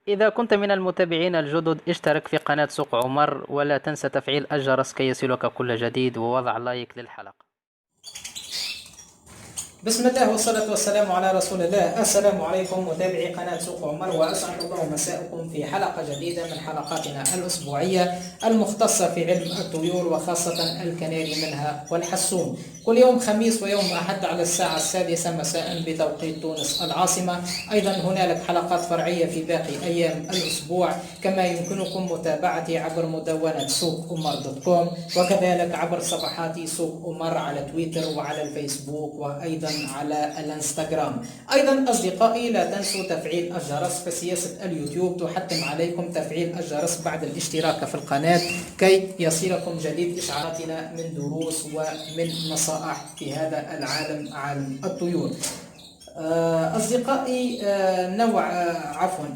إذا كنت من المتابعين الجدد اشترك في قناة سوق عمر ولا تنسى تفعيل الجرس كي يصلك كل جديد ووضع لايك للحلقة. بسم الله والصلاة والسلام على رسول الله. السلام عليكم متابعي قناة سوق عمر، وأسعد الله مساءكم في حلقة جديدة من حلقاتنا الأسبوعية المختصة في علم الطيور وخاصة الكناري منها والحسون، كل يوم خميس ويوم أحد على الساعة 6 مساء بتوقيت تونس العاصمة. أيضا هنالك حلقات فرعية في باقي أيام الأسبوع، كما يمكنكم متابعتي عبر مدونة سوق عمر دوت كوم، وكذلك عبر صفحات سوق عمر على تويتر وعلى الفيسبوك وأيضا على الانستغرام. أيضا أصدقائي لا تنسوا تفعيل الجرس، فسياسة اليوتيوب تحتم عليكم تفعيل الجرس بعد الاشتراك في القناة كي يصلكم جديد إشعاراتنا من دروس ومن نصائح في هذا العالم، عالم الطيور. أصدقائي،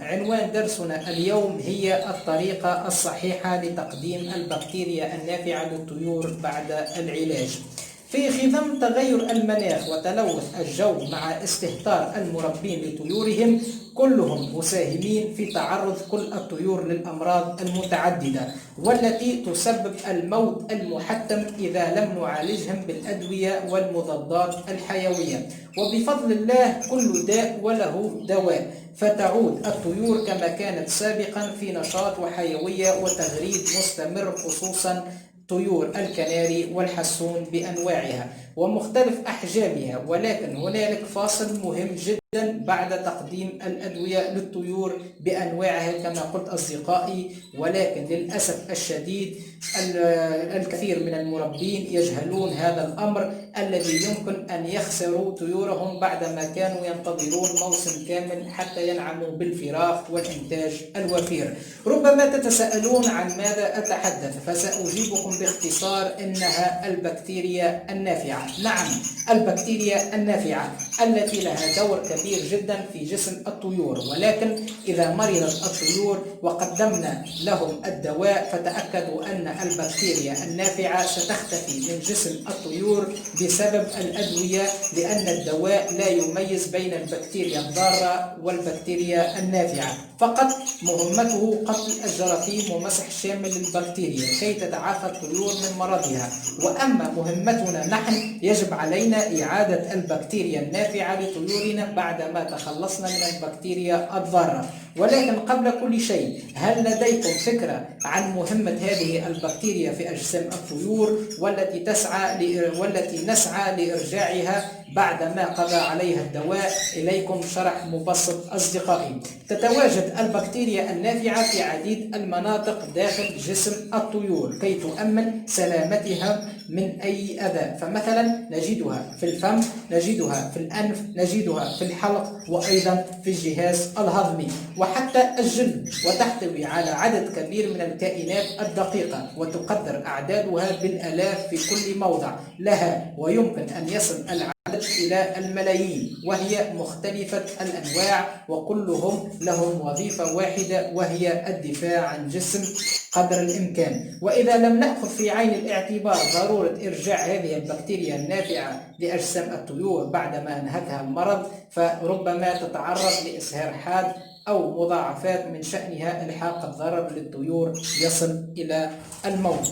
عنوان درسنا اليوم هي الطريقة الصحيحة لتقديم البكتيريا النافعة للطيور بعد العلاج. في خضم تغير المناخ وتلوث الجو مع استهتار المربين لطيورهم، كلهم مساهمين في تعرض كل الطيور للأمراض المتعددة والتي تسبب الموت المحتم إذا لم نعالجهم بالأدوية والمضادات الحيوية. وبفضل الله كل داء وله دواء، فتعود الطيور كما كانت سابقا في نشاط وحيوية وتغريد مستمر، خصوصا طيور الكناري والحسون بأنواعها ومختلف أحجامها. ولكن هنالك فاصل مهم جدا بعد تقديم الأدوية للطيور بأنواعها كما قلت أصدقائي، ولكن للأسف الشديد الكثير من المربين يجهلون هذا الأمر الذي يمكن أن يخسروا طيورهم بعدما كانوا ينتظرون موسم كامل حتى ينعموا بالفراخ والإنتاج الوفير. ربما تتساءلون عن ماذا أتحدث، فسأجيبكم باختصار: إنها البكتيريا النافعة. نعم، البكتيريا النافعة التي لها دور كبير جدا في جسم الطيور، ولكن إذا مرضت الطيور وقدمنا لهم الدواء فتأكدوا أن البكتيريا النافعة ستختفي من جسم الطيور بسبب الأدوية، لأن الدواء لا يميز بين البكتيريا الضارة والبكتيريا النافعة، فقط مهمته قتل الجراثيم ومسح شامل للبكتيريا كي تتعافى الطيور من مرضها. وأما مهمتنا نحن، يجب علينا إعادة البكتيريا النافعة لطيورنا بعدما تخلصنا من البكتيريا الضارة. ولكن قبل كل شيء، هل لديكم فكرة عن مهمة هذه البكتيريا في أجسام الطيور والتي نسعى لإرجاعها بعدما قضى عليها الدواء؟ إليكم شرح مبسط أصدقائي. تتواجد البكتيريا النافعة في عديد المناطق داخل جسم الطيور كي تؤمن سلامتها من أي أذى، فمثلا نجدها في الفم، نجدها في الأنف، نجدها في الحلق، وأيضا في الجهاز الهضمي وحتى الجلد. وتحتوي على عدد كبير من الكائنات الدقيقة، وتقدر أعدادها بالآلاف في كل موضع لها، ويمكن أن يصل العدد إلى الملايين، وهي مختلفة الأنواع، وكلهم لهم وظيفة واحدة وهي الدفاع عن الجسم قدر الإمكان. وإذا لم نأخذ في عين الاعتبار ضرورة إرجاع هذه البكتيريا النافعة لأجسام الطيور بعدما أنهكها المرض، فربما تتعرض لإسهال حاد أو مضاعفات من شأنها إلحاق الضرر للطيور يصل إلى الموت.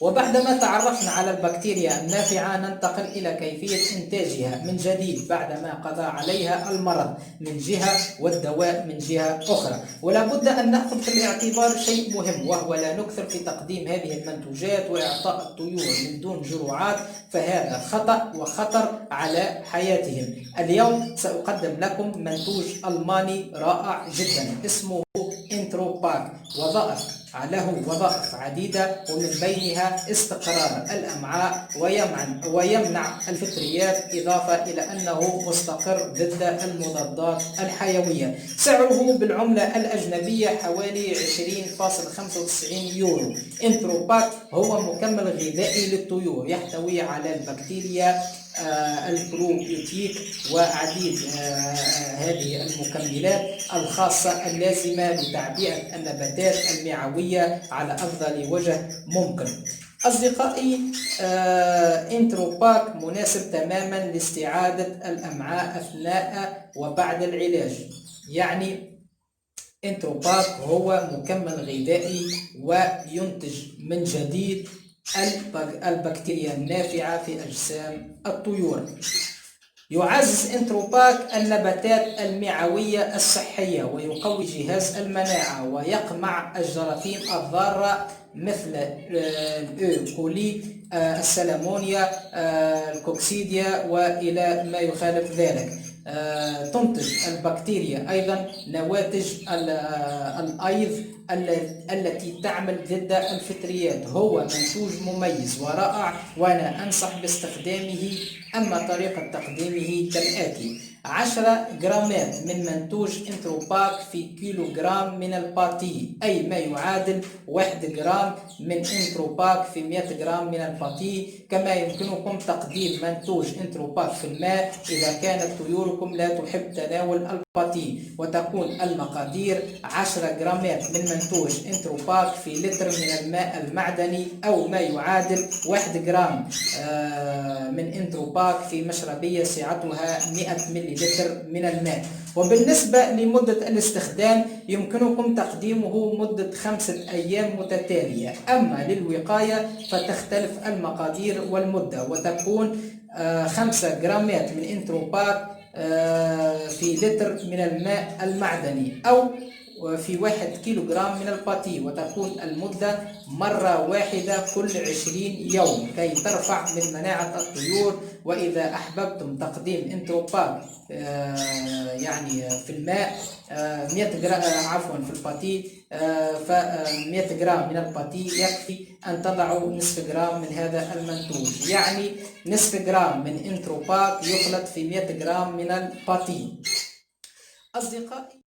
وبعدما تعرفنا على البكتيريا النافعة، ننتقل إلى كيفية إنتاجها من جديد بعدما قضى عليها المرض من جهة والدواء من جهة أخرى. ولا بد أن نأخذ في الاعتبار شيء مهم، وهو لا نكثر في تقديم هذه المنتوجات وإعطاء الطيور من دون جرعات، فهذا خطأ وخطر على حياتهم. اليوم سأقدم لكم منتوج ألماني رائع جدا اسمه انتروباك، له وظائف عديدة، ومن بينها استقرار الأمعاء ويمنع الفطريات، إضافة إلى أنه مستقر ضد المضادات الحيوية. سعره بالعملة الأجنبية حوالي 20.95 يورو. انتروباك هو مكمل غذائي للطيور يحتوي على البكتيريا البروبيوتيك وعديد هذه المكملات الخاصة اللازمة لتعبئة النباتات المعوية على أفضل وجه ممكن. أصدقائي، انتروباك مناسب تماما لاستعادة الأمعاء أثناء وبعد العلاج. يعني انتروباك هو مكمل غذائي وينتج من جديد البكتيريا النافعة في أجسام الطيور. يعزز انتروباك النباتات المعوية الصحية ويقوي جهاز المناعة ويقمع الجراثيم الضارة مثل الكولي، السلمونيا، الكوكسيديا وإلى ما يخالف ذلك. تنتج البكتيريا أيضا نواتج الأيض التي تعمل ضد الفطريات. هو منتوج مميز ورائع وأنا أنصح باستخدامه. أما طريقة تقديمه كالآتي: 10 جرامات من منتوج انتروباك في كيلو جرام من الباتي، أي ما يعادل 1 جرام من انتروباك في 100 جرام من الباتي. كما يمكنكم تقديم منتوج انتروباك في الماء إذا كانت طيوركم لا تحب تناول الباتي. وتكون المقادير: 10 جرامات من منتوج انتروباك في لتر من الماء المعدني، أو ما يعادل 1 جرام من انتروباك في مشربية سعتها 100 مللتر من الماء. وبالنسبة لمدة الاستخدام يمكنكم تقديمه مدة 5 أيام متتالية. أما للوقاية فتختلف المقادير والمدة، وتكون 5 جرامات من انتروباك في لتر من الماء المعدني، أو في 1 كيلو جرام من الباتي، وتكون المدة مرة واحدة كل 20 يوم كي ترفع من مناعة الطيور. وإذا أحببتم تقديم انتروباك يعني في الماء 100 جرام في الباتي، ف 100 جرام من الباتي يكفي أن تضعوا نصف جرام من هذا المنتوج، يعني نصف جرام من انتروباك يخلط في 100 جرام من الباتي. أصدقائي،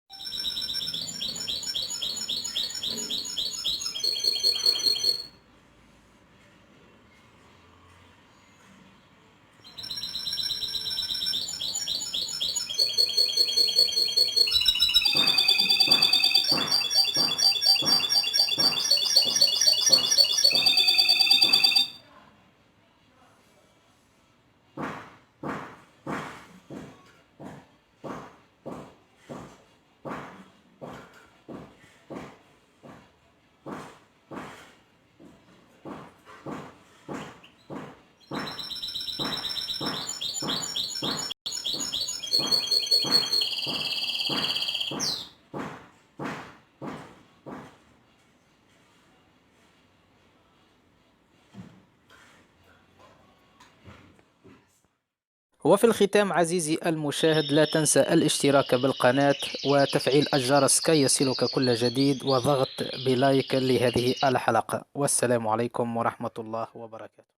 وفي الختام عزيزي المشاهد، لا تنسى الاشتراك بالقناة وتفعيل الجرس كي يصلك كل جديد وضغط بلايك لهذه الحلقة. والسلام عليكم ورحمة الله وبركاته.